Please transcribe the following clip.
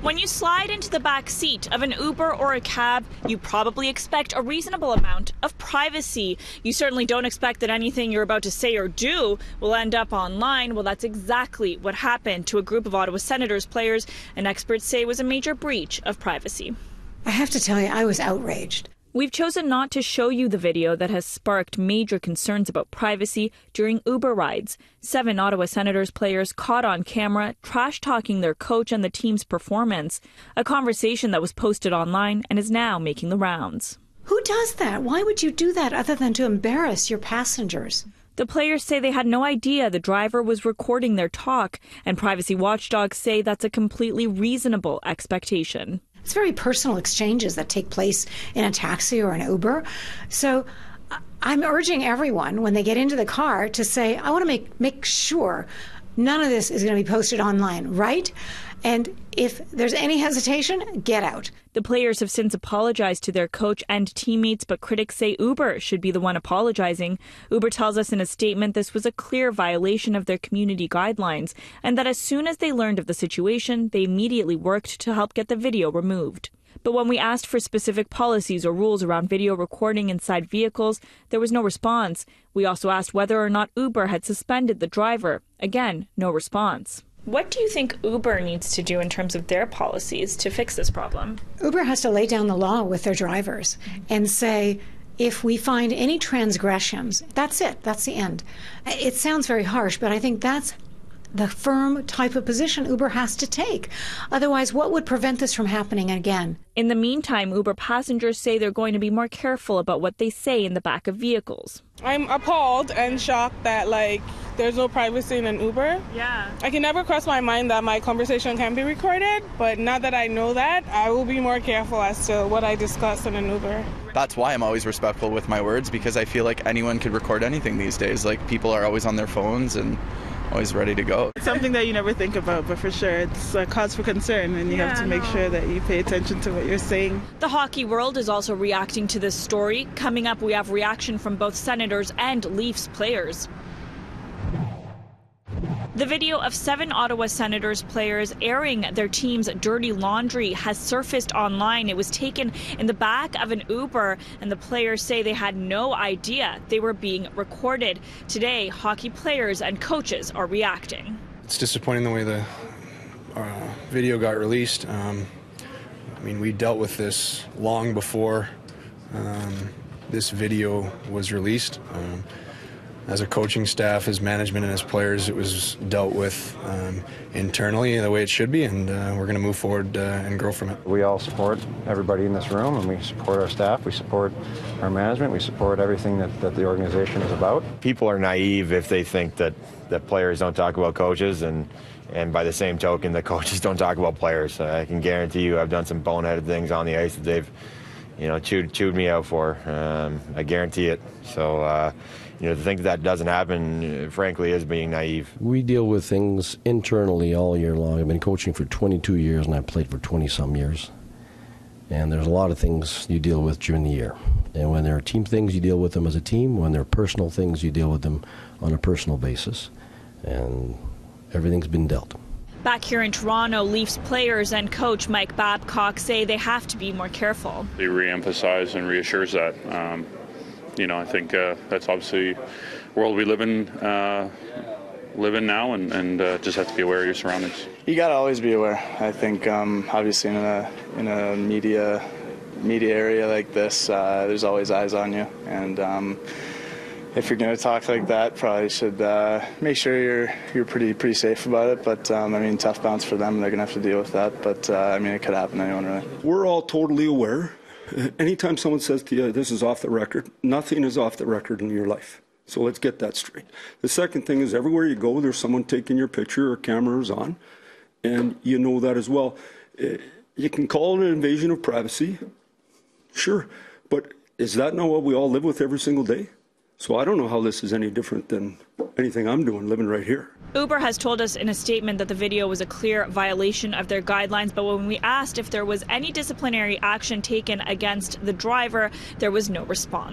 When you slide into the back seat of an Uber or a cab, you probably expect a reasonable amount of privacy. You certainly don't expect that anything you're about to say or do will end up online. Well, that's exactly what happened to a group of Ottawa Senators players, and experts say was a major breach of privacy. I have to tell you, I was outraged. We've chosen not to show you the video that has sparked major concerns about privacy during Uber rides. 7 Ottawa Senators players caught on camera trash-talking their coach and the team's performance, a conversation that was posted online and is now making the rounds. Who does that? Why would you do that other than to embarrass your passengers? The players say they had no idea the driver was recording their talk, and privacy watchdogs say that's a completely reasonable expectation. It's very personal exchanges that take place in a taxi or an Uber. So I'm urging everyone when they get into the car to say, I want to make sure none of this is going to be posted online, right? And if there's any hesitation, get out. The players have since apologized to their coach and teammates, but critics say Uber should be the one apologizing. Uber tells us in a statement this was a clear violation of their community guidelines, and that as soon as they learned of the situation, they immediately worked to help get the video removed. But when we asked for specific policies or rules around video recording inside vehicles, there was no response. We also asked whether or not Uber had suspended the driver. Again, no response. What do you think Uber needs to do in terms of their policies to fix this problem? Uber has to lay down the law with their drivers and say, if we find any transgressions, that's it, that's the end. It sounds very harsh, but I think that's the firm type of position Uber has to take. Otherwise, what would prevent this from happening again? In the meantime, Uber passengers say they're going to be more careful about what they say in the back of vehicles. I'm appalled and shocked that, there's no privacy in an Uber. Yeah. I can never cross my mind that my conversation can be recorded, but now that I know that, I will be more careful as to what I discuss in an Uber. That's why I'm always respectful with my words, because I feel like anyone could record anything these days. People are always on their phones and always ready to go. It's something that you never think about, but for sure it's a cause for concern, and you have to make sure that you pay attention to what you're saying. The hockey world is also reacting to this story. Coming up, we have reaction from both Senators and Leafs players. The video of 7 Ottawa Senators players airing their team's dirty laundry has surfaced online. It was taken in the back of an Uber, and the players say they had no idea they were being recorded. Today, hockey players and coaches are reacting. It's disappointing the way the video got released. We dealt with this long before this video was released. As a coaching staff, as management, and as players, it was dealt with internally the way it should be, and we're going to move forward and grow from it. We all support everybody in this room, and we support our staff, we support our management, we support everything that the organization is about. People are naive if they think that players don't talk about coaches, and by the same token, the coaches don't talk about players. I can guarantee you I've done some boneheaded things on the ice that they've chewed me out for. I guarantee it. So, to think that doesn't happen, frankly, is being naive. We deal with things internally all year long. I've been coaching for 22 years, and I've played for 20-some years. And there's a lot of things you deal with during the year. And when there are team things, you deal with them as a team. When there are personal things, you deal with them on a personal basis. And everything's been dealt. Back here in Toronto, Leafs players and coach Mike Babcock say they have to be more careful. He reemphasized and reassures that. I think that's obviously the world we live in now, and just have to be aware of your surroundings. You got to always be aware. I think obviously in a media area like this, there's always eyes on you, and if you're going to talk like that, probably should make sure you're pretty safe about it. But tough bounce for them. They're going to have to deal with that. But it could happen to anyone, really. We're all totally aware. Anytime someone says to you, this is off the record, nothing is off the record in your life. So let's get that straight. The second thing is, everywhere you go, there's someone taking your picture or cameras on, and you know that as well. You can call it an invasion of privacy, sure, but is that not what we all live with every single day? So I don't know how this is any different than anything I'm doing living right here. Uber has told us in a statement that the video was a clear violation of their guidelines, but when we asked if there was any disciplinary action taken against the driver, there was no response.